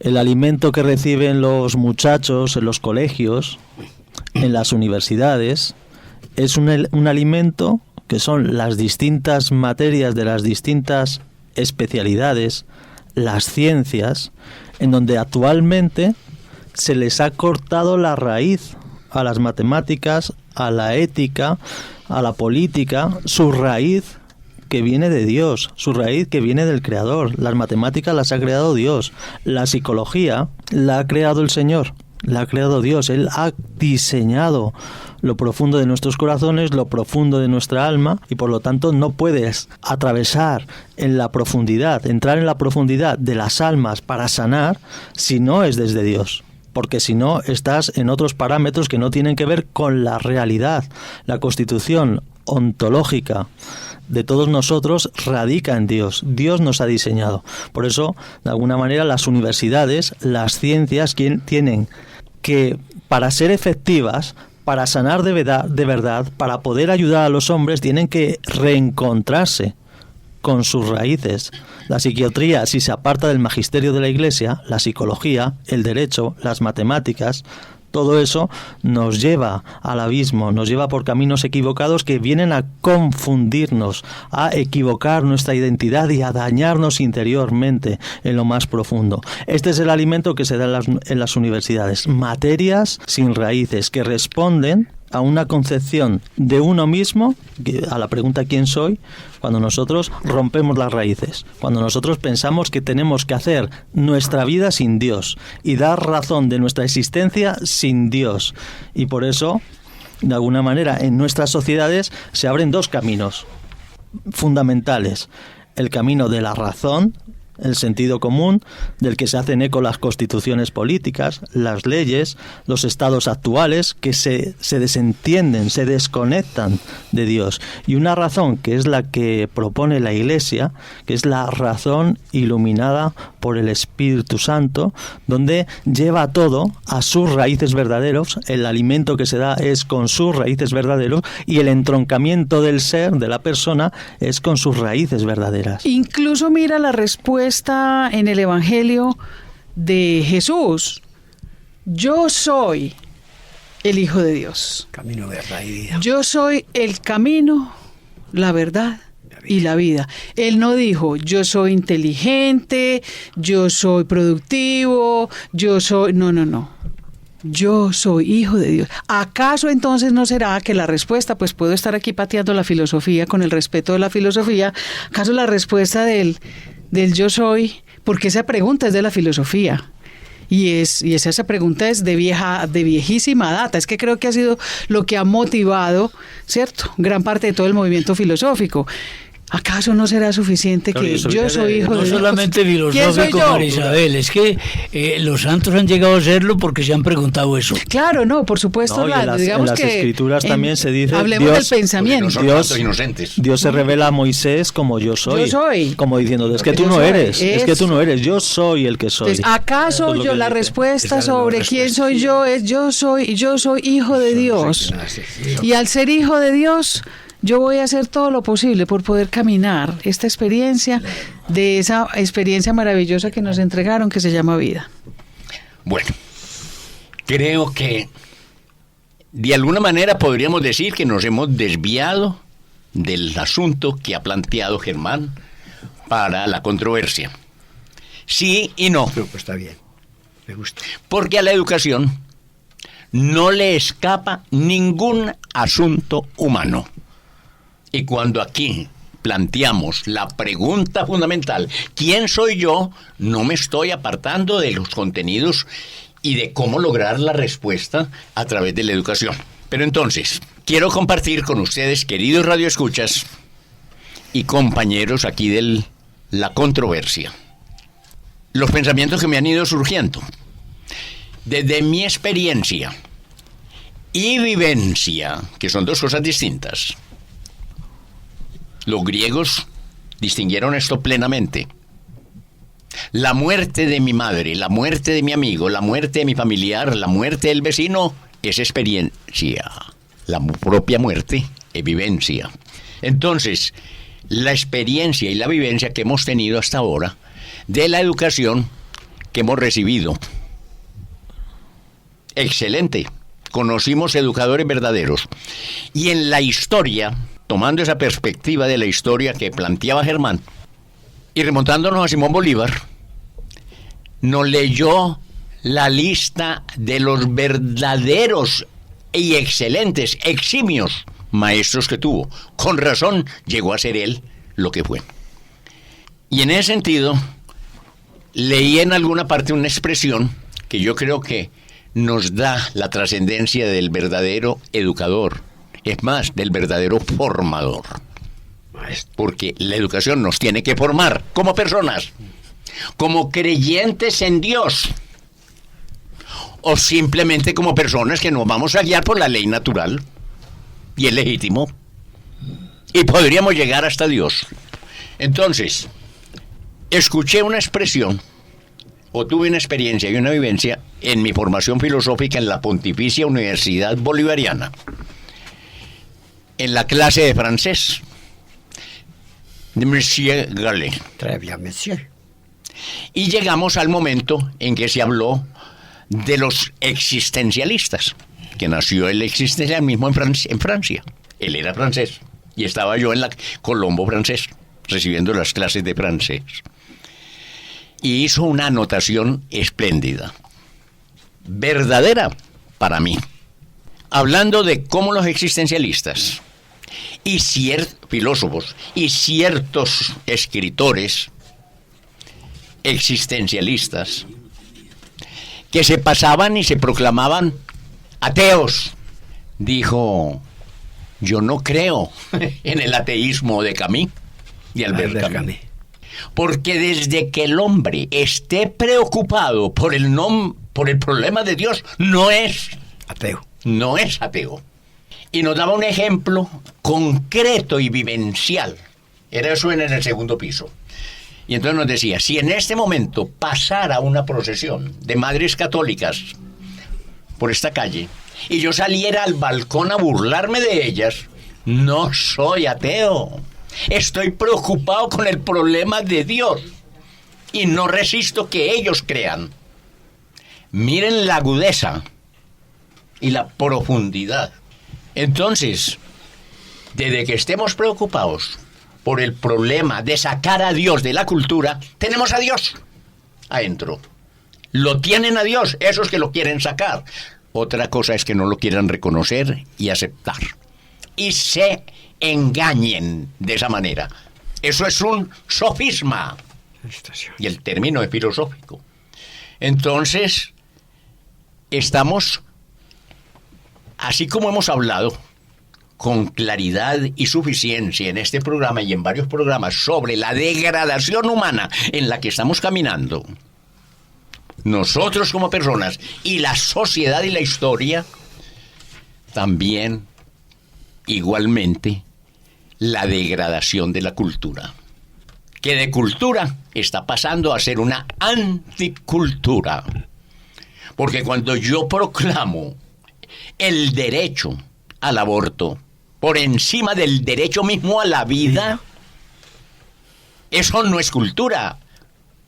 El alimento que reciben los muchachos en los colegios, en las universidades, es un alimento que son las distintas materias de las distintas especialidades, las ciencias, en donde actualmente se les ha cortado la raíz a las matemáticas, a la ética, a la política, su raíz que viene de Dios, su raíz que viene del Creador. Las matemáticas las ha creado Dios, la psicología la ha creado el Señor, la ha creado Dios. Él ha diseñado lo profundo de nuestros corazones, lo profundo de nuestra alma, y por lo tanto no puedes atravesar en la profundidad, entrar en la profundidad de las almas para sanar si no es desde Dios. Porque si no, estás en otros parámetros que no tienen que ver con la realidad. La constitución ontológica de todos nosotros radica en Dios. Dios nos ha diseñado. Por eso, de alguna manera, las universidades, las ciencias, tienen que, para ser efectivas, para sanar de verdad, para poder ayudar a los hombres, tienen que reencontrarse con sus raíces. La psiquiatría, si se aparta del magisterio de la Iglesia, la psicología, el derecho, las matemáticas, todo eso nos lleva al abismo, nos lleva por caminos equivocados que vienen a confundirnos, a equivocar nuestra identidad y a dañarnos interiormente en lo más profundo. Este es el alimento que se da en las universidades, materias sin raíces que responden a una concepción de uno mismo, a la pregunta ¿quién soy?, cuando nosotros rompemos las raíces, cuando nosotros pensamos que tenemos que hacer nuestra vida sin Dios y dar razón de nuestra existencia sin Dios. Y por eso, de alguna manera, en nuestras sociedades se abren dos caminos fundamentales: el camino de la razón, el sentido común, del que se hacen eco las constituciones políticas, las leyes, los estados actuales, que se desentienden, se desconectan de Dios. Y una razón que es la que propone la Iglesia, que es la razón iluminada por el Espíritu Santo, donde lleva todo a sus raíces verdaderos. El alimento que se da es con sus raíces verdaderos y el entroncamiento del ser, de la persona, es con sus raíces verdaderas. Incluso mira la respuesta en el Evangelio de Jesús: yo soy el Hijo de Dios. Camino, verdad y vida. Yo soy el camino, la verdad y la vida. Él no dijo yo soy inteligente, yo soy productivo, yo soy... No. Yo soy hijo de Dios. ¿Acaso entonces no será que la respuesta, pues puedo estar aquí pateando la filosofía con el respeto de la filosofía, acaso la respuesta del yo soy, porque esa pregunta es de la filosofía? Y esa pregunta es de viejísima data. Es que creo que ha sido lo que ha motivado, ¿cierto?, gran parte de todo el movimiento filosófico. ¿Acaso no será suficiente que yo soy hijo de Dios? No solamente filosófico, María Isabel, es que los santos han llegado a serlo porque se han preguntado eso. Claro, no, por supuesto, no, en las escrituras también se dice, hablemos Dios, del pensamiento. No son tantos inocentes. Dios se revela a Moisés como yo soy. Yo soy. Como diciendo, es que tú no eres, es que tú no eres, yo soy el que soy. Entonces, ¿acaso yo la respuesta sobre quién soy yo es yo soy hijo de Dios? Y al ser hijo de Dios, yo voy a hacer todo lo posible por poder caminar esta experiencia, de esa experiencia maravillosa que nos entregaron, que se llama vida. Bueno, creo que de alguna manera podríamos decir que nos hemos desviado del asunto que ha planteado Germán para la controversia. Sí y no. Pero pues está bien, me gusta. Porque a la educación no le escapa ningún asunto humano. Y cuando aquí planteamos la pregunta fundamental, ¿quién soy yo?, no me estoy apartando de los contenidos y de cómo lograr la respuesta a través de la educación. Pero entonces, quiero compartir con ustedes, queridos radioescuchas y compañeros aquí de la controversia, los pensamientos que me han ido surgiendo. Desde mi experiencia y vivencia, que son dos cosas distintas. Los griegos distinguieron esto plenamente. La muerte de mi madre, la muerte de mi amigo, la muerte de mi familiar, la muerte del vecino es experiencia. La propia muerte es vivencia. Entonces, la experiencia y la vivencia que hemos tenido hasta ahora de la educación que hemos recibido, excelente. Conocimos educadores verdaderos. Y en la historia, tomando esa perspectiva de la historia que planteaba Germán, y remontándonos a Simón Bolívar, nos leyó la lista de los verdaderos y excelentes, eximios maestros que tuvo. Con razón llegó a ser él lo que fue. Y en ese sentido, leí en alguna parte una expresión que yo creo que nos da la trascendencia del verdadero educador. Es más, del verdadero formador. Porque la educación nos tiene que formar como personas, como creyentes en Dios, o simplemente como personas que nos vamos a guiar por la ley natural, y es legítimo, y podríamos llegar hasta Dios. Entonces, escuché una expresión, o tuve una experiencia y una vivencia en mi formación filosófica en la Pontificia Universidad Bolivariana, en la clase de francés de Monsieur Gallet. Très bien, monsieur. Y llegamos al momento en que se habló de los existencialistas, que nació el existencialismo en Francia. Él era francés y estaba yo en la Colombo francés, recibiendo las clases de francés. Y hizo una anotación espléndida, verdadera para mí, hablando de cómo los existencialistas y ciertos filósofos y ciertos escritores existencialistas que se pasaban y se proclamaban ateos. Dijo: yo no creo en el ateísmo de Camus, de Albert Camus. Porque desde que el hombre esté preocupado por el problema de Dios, no es Ateo. No es ateo. Y nos daba un ejemplo concreto y vivencial. Era eso en el segundo piso. Y entonces nos decía, si en este momento pasara una procesión de madres católicas por esta calle y yo saliera al balcón a burlarme de ellas, no soy ateo. Estoy preocupado con el problema de Dios y no resisto que ellos crean. Miren la agudeza y la profundidad. Entonces, desde que estemos preocupados por el problema de sacar a Dios de la cultura, tenemos a Dios adentro. Lo tienen a Dios, esos que lo quieren sacar. Otra cosa es que no lo quieran reconocer y aceptar. Y se engañen de esa manera. Eso es un sofisma. Y el término es filosófico. Entonces, estamos, así como hemos hablado con claridad y suficiencia en este programa y en varios programas sobre la degradación humana en la que estamos caminando, nosotros como personas y la sociedad y la historia, también igualmente la degradación de la cultura, que de cultura está pasando a ser una anticultura. Porque cuando yo proclamo el derecho al aborto por encima del derecho mismo a la vida, eso no es cultura.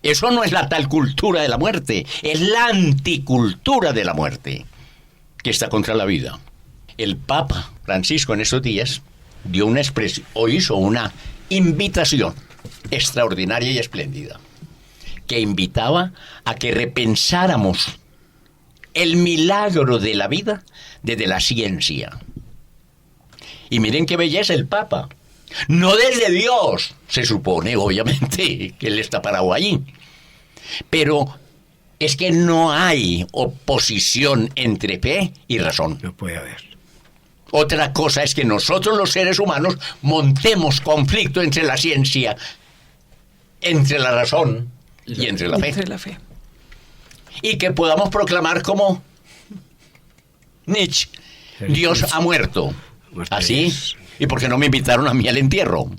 Eso no es la tal cultura de la muerte, es la anticultura de la muerte, que está contra la vida. El Papa Francisco en estos días dio una expresión, o hizo una invitación extraordinaria y espléndida, que invitaba a que repensáramos el milagro de la vida desde la ciencia. Y miren qué belleza el Papa. No desde Dios, se supone, obviamente, que Él está parado allí. Pero es que no hay oposición entre fe y razón. No puede haber. Otra cosa es que nosotros los seres humanos montemos conflicto entre la ciencia, entre la razón y entre la fe. Entre la fe. Y que podamos proclamar como Nietzsche, Dios ha muerto. ¿Así? ¿Y por qué no me invitaron a mí al entierro?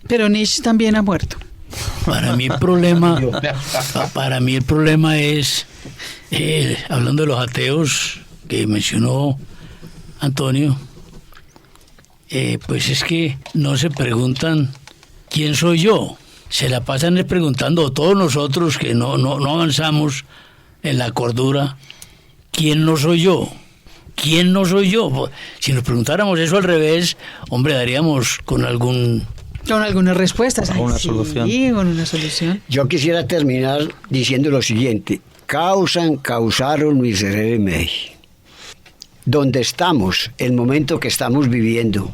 Pero Nietzsche también ha muerto. Para mí el problema es, hablando de los ateos que mencionó Antonio, pues es que no se preguntan quién soy yo. Se la pasan preguntando todos nosotros que no avanzamos en la cordura, ¿quién no soy yo? ¿Quién no soy yo? Si nos preguntáramos eso al revés, hombre, daríamos con algunas respuestas. Una solución. Sí, con una solución. Yo quisiera terminar diciendo lo siguiente. Causaron miserere mei. Donde estamos, el momento que estamos viviendo,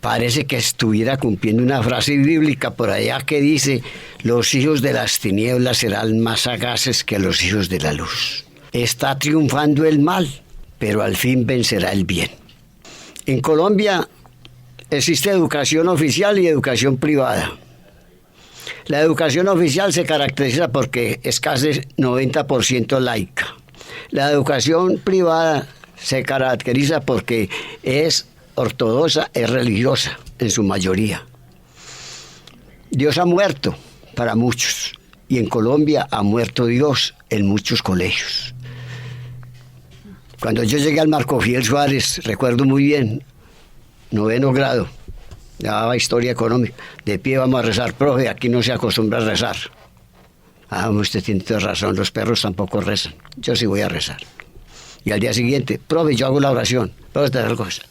parece que estuviera cumpliendo una frase bíblica por allá que dice: los hijos de las tinieblas serán más sagaces que los hijos de la luz. Está triunfando el mal, pero al fin vencerá el bien. En Colombia existe educación oficial y educación privada. La educación oficial se caracteriza porque es casi 90% laica. La educación privada se caracteriza porque es ortodoxa, es religiosa en su mayoría. Dios ha muerto para muchos y en Colombia ha muerto Dios en muchos colegios. Cuando yo llegué al Marco Fiel Suárez, recuerdo muy bien, 9º grado, daba historia económica. De pie vamos a rezar, profe, aquí no se acostumbra a rezar. Ah, usted tiene toda razón, los perros tampoco rezan. Yo sí voy a rezar. Y al día siguiente, profe, yo hago la oración. Vamos a hacer cosa.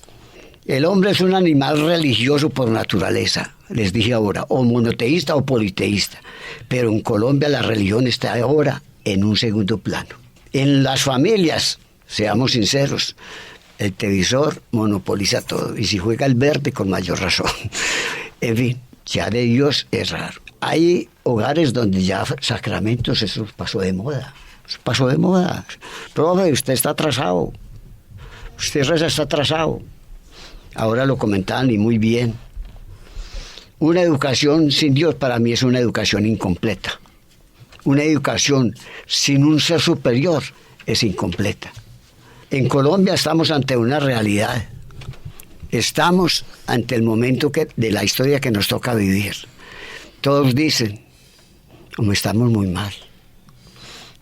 El hombre es un animal religioso por naturaleza, les dije ahora, o monoteísta o politeísta. Pero en Colombia la religión está ahora en un segundo plano. En las familias, seamos sinceros, el televisor monopoliza todo. Y si juega el verde, con mayor razón. En fin, ya de Dios es raro. Hay hogares donde ya sacramentos, eso pasó de moda. Eso pasó de moda. Profe, usted está atrasado. Usted reza, está atrasado. Ahora lo comentaban y muy bien. Una educación sin Dios para mí es una educación incompleta. Una educación sin un ser superior es incompleta. En Colombia estamos ante una realidad. Estamos ante el momento de la historia que nos toca vivir. Todos dicen, como estamos muy mal.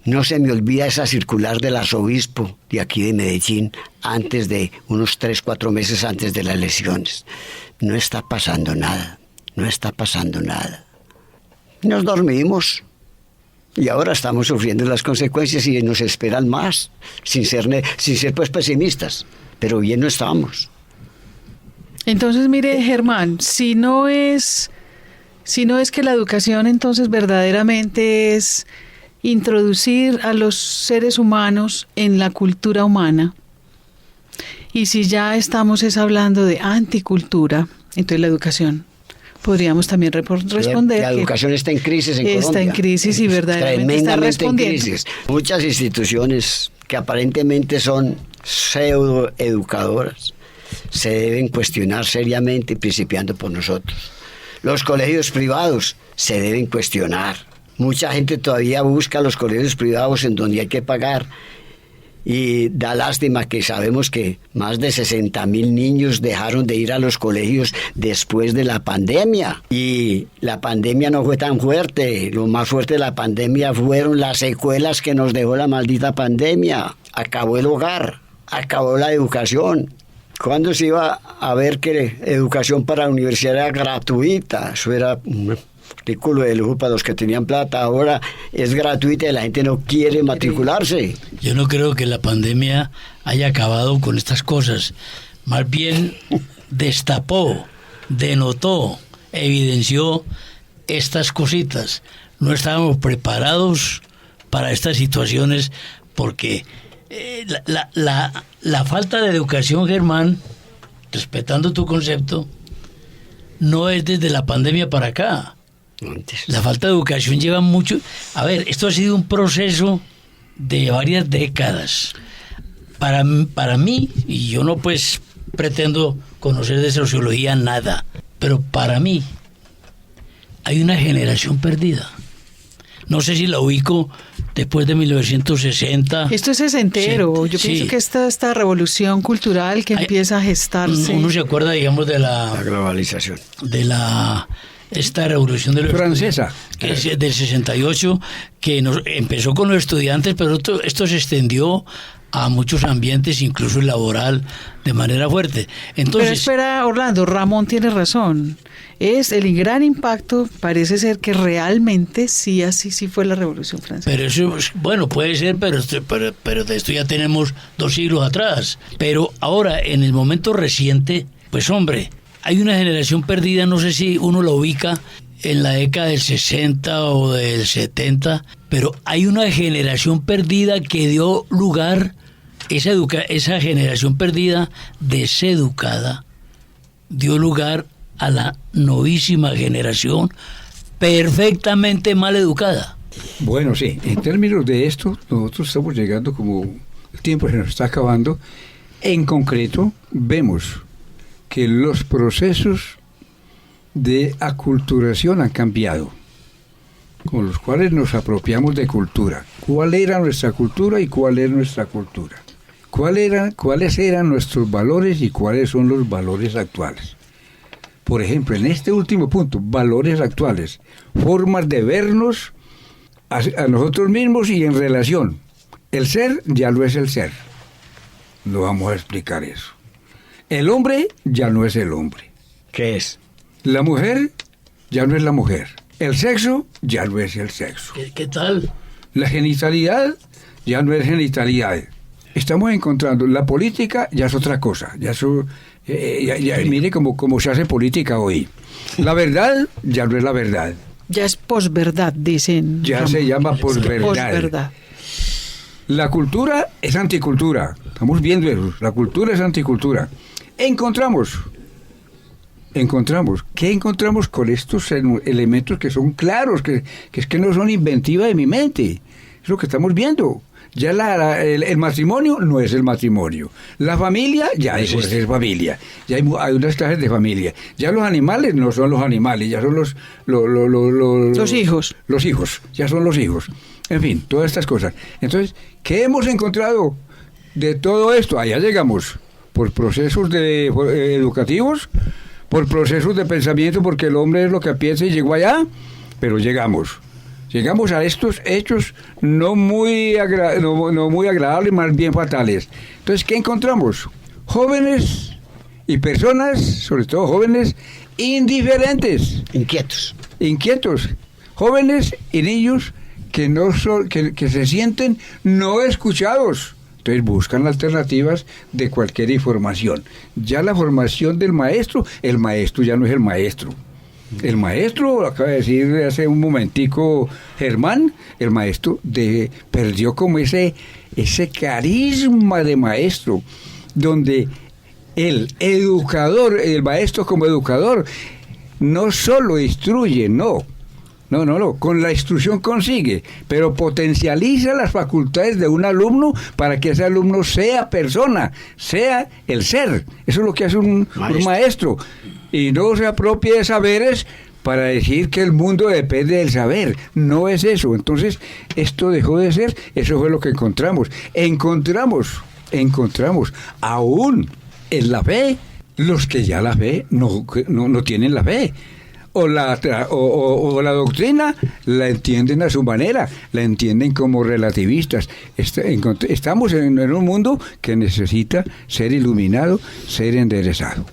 No se me olvida esa circular del arzobispo de aquí de Medellín, antes de unos 3-4 meses antes de las elecciones. No está pasando nada, no está pasando nada. Nos dormimos y ahora estamos sufriendo las consecuencias y nos esperan más, sin ser pues pesimistas, pero bien no estamos. Entonces, mire, Germán, si no es que la educación entonces verdaderamente es introducir a los seres humanos en la cultura humana, y si ya estamos hablando de anticultura, entonces la educación, podríamos también responder la educación está en crisis en Colombia. Está en crisis y verdaderamente está respondiendo. En crisis. Muchas instituciones que aparentemente son pseudo educadoras se deben cuestionar seriamente, principiando por nosotros. Los colegios privados se deben cuestionar. Mucha gente todavía busca los colegios privados en donde hay que pagar. Y da lástima que sabemos que más de 60.000 niños dejaron de ir a los colegios después de la pandemia. Y la pandemia no fue tan fuerte. Lo más fuerte de la pandemia fueron las secuelas que nos dejó la maldita pandemia. Acabó el hogar, acabó la educación. ¿Cuándo se iba a ver que educación para la universidad era gratuita? Eso era un artículo de lujo para los que tenían plata. Ahora es gratuita y la gente no quiere matricularse. Yo no creo que la pandemia haya acabado con estas cosas. Más bien destapó, denotó, evidenció estas cositas. No estábamos preparados para estas situaciones porque la falta de educación, Germán, respetando tu concepto, no es desde la pandemia para acá. La falta de educación lleva mucho. A ver, esto ha sido un proceso de varias décadas. Para mí, y yo no pues pretendo conocer de sociología nada, pero para mí hay una generación perdida. No sé si la ubico después de 1960. Esto es sesentero. Yo pienso que esta revolución cultural que empieza a gestarse. Uno se acuerda, digamos, de la globalización. De esta revolución de los francesa, que es del 68, que empezó con los estudiantes, pero esto se extendió a muchos ambientes, incluso el laboral, de manera fuerte. Entonces, pero espera, Orlando, Ramón tiene razón. Es el gran impacto, parece ser que realmente sí fue la Revolución Francesa. Pero eso, bueno, puede ser, pero de esto ya tenemos 2 siglos atrás. Pero ahora, en el momento reciente, pues hombre, hay una generación perdida, no sé si uno la ubica en la década del 60 o del 70, pero hay una generación perdida que dio lugar, esa generación perdida, deseducada, dio lugar a la novísima generación perfectamente mal educada. Bueno, sí, en términos de esto, nosotros estamos llegando, como el tiempo se nos está acabando. En concreto, vemos que los procesos de aculturación han cambiado, con los cuales nos apropiamos de cultura. ¿Cuál era nuestra cultura y cuál es nuestra cultura? ¿Cuáles eran nuestros valores y cuáles son los valores actuales? Por ejemplo, en este último punto, valores actuales, formas de vernos a nosotros mismos y en relación. El ser ya no es el ser. No vamos a explicar eso. El hombre ya no es el hombre. ¿Qué es? La mujer ya no es la mujer. El sexo ya no es el sexo. ¿Qué tal? La genitalidad ya no es genitalidad. Estamos encontrando, la política ya es otra cosa. Mire cómo se hace política hoy. La verdad ya no es la verdad. Ya es posverdad, dicen. Ya se llama posverdad. La cultura es anticultura. Estamos viendo eso. La cultura es anticultura. Encontramos. ¿Qué encontramos con estos elementos que son claros, que es que no son inventiva de mi mente? Es lo que estamos viendo. Ya el matrimonio no es el matrimonio. La familia ya es familia. Ya hay unas clases de familia. Ya los animales no son los animales, ya son los hijos. Los hijos, ya son los hijos. En fin, todas estas cosas. Entonces, ¿qué hemos encontrado de todo esto? Allá llegamos por procesos educativos, por procesos de pensamiento, porque el hombre es lo que piensa y llegó allá, pero llegamos a estos hechos no muy agradables, más bien fatales. Entonces, ¿qué encontramos? Jóvenes y personas, sobre todo jóvenes, indiferentes. Inquietos. Jóvenes y niños que se sienten no escuchados. Entonces buscan alternativas de cualquier información. Ya la formación del maestro, el maestro ya no es el maestro. El maestro, acaba de decir hace un momentico Germán, el maestro perdió como ese carisma de maestro, donde el maestro como educador, no solo instruye, no, con la instrucción consigue, pero potencializa las facultades de un alumno para que ese alumno sea persona, sea el ser. Eso es lo que hace un maestro. Y no se apropie de saberes para decir que el mundo depende del saber. No es eso. Entonces, esto dejó de ser. Eso fue lo que encontramos. Encontramos aún en la fe, los que ya la fe no tienen la fe. O la doctrina la entienden a su manera, la entienden como relativistas. Estamos en un mundo que necesita ser iluminado, ser enderezado.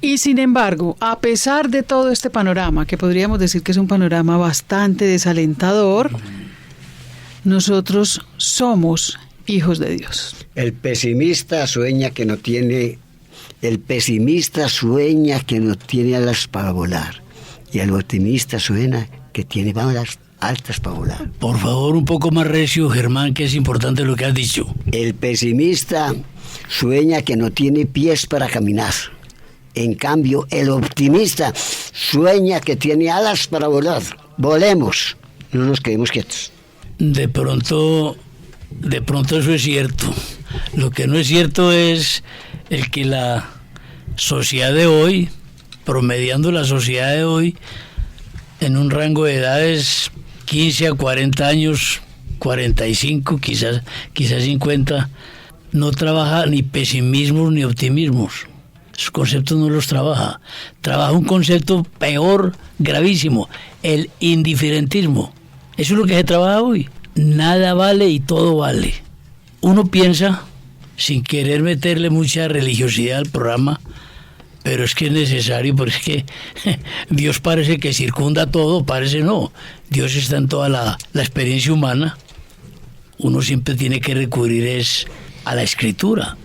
Y sin embargo, a pesar de todo este panorama, que podríamos decir que es un panorama bastante desalentador, nosotros somos hijos de Dios. El pesimista sueña que no tiene alas para volar. Y el optimista sueña que tiene alas altas para volar. Por favor, un poco más recio, Germán, que es importante lo que has dicho. El pesimista sueña que no tiene pies para caminar. En cambio, el optimista sueña que tiene alas para volar. Volemos, no nos quedemos quietos. De pronto eso es cierto. Lo que no es cierto es el que la sociedad de hoy, promediando la sociedad de hoy, en un rango de edades 15 a 40 años, 45, quizás 50, no trabaja ni pesimismos ni optimismos. Esos conceptos no los trabaja. Trabaja un concepto peor, gravísimo, el indiferentismo. Eso es lo que se trabaja hoy. Nada vale y todo vale. Uno piensa, sin querer meterle mucha religiosidad al programa, pero es que es necesario, porque es que Dios parece que circunda todo, parece no. Dios está en toda la experiencia humana. Uno siempre tiene que recurrir a la Escritura.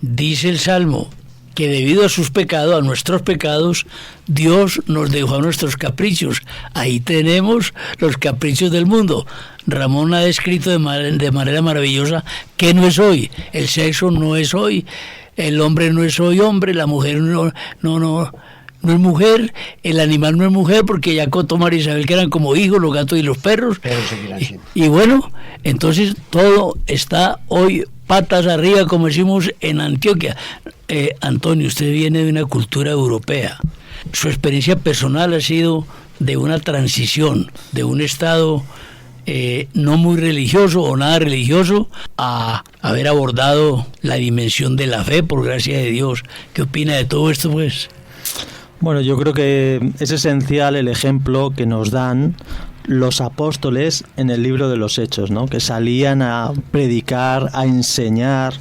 Dice el Salmo que debido a sus pecados, a nuestros pecados, Dios nos dejó a nuestros caprichos. Ahí tenemos los caprichos del mundo. Ramón ha descrito de manera maravillosa que no es hoy. El sexo no es hoy. El hombre no es hoy hombre. La mujer no es mujer. El animal no es mujer, porque Jacob, María Isabel, que eran como hijos, los gatos y los perros. Y bueno, entonces todo está hoy patas arriba, como decimos en Antioquia. Antonio, usted viene de una cultura europea. Su experiencia personal ha sido de una transición, de un estado no muy religioso o nada religioso, a haber abordado la dimensión de la fe, por gracia de Dios. ¿Qué opina de todo esto, pues? Bueno, yo creo que es esencial el ejemplo que nos dan los apóstoles en el libro de los Hechos, ¿no? Que salían a predicar, a enseñar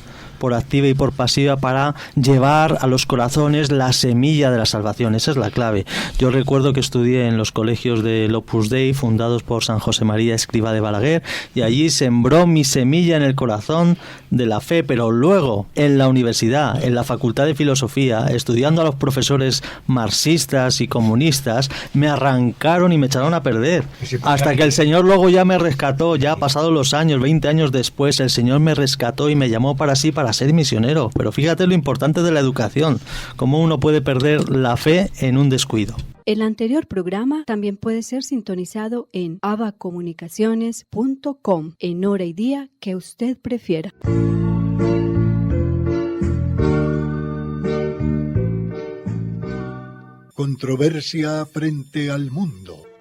por activa y por pasiva para llevar a los corazones la semilla de la salvación. Esa es la clave. Yo recuerdo que estudié en los colegios del Opus Dei, fundados por San José María Escrivá de Balaguer, y allí sembró mi semilla en el corazón de la fe, pero luego en la universidad, en la Facultad de Filosofía, estudiando a los profesores marxistas y comunistas, me arrancaron y me echaron a perder. Hasta que el Señor luego ya me rescató, ya pasados los años, 20 años después, el Señor me rescató y me llamó para sí, para ser misionero. Pero fíjate lo importante de la educación, cómo uno puede perder la fe en un descuido. El anterior programa también puede ser sintonizado en abacomunicaciones.com en hora y día que usted prefiera. Controversia frente al mundo.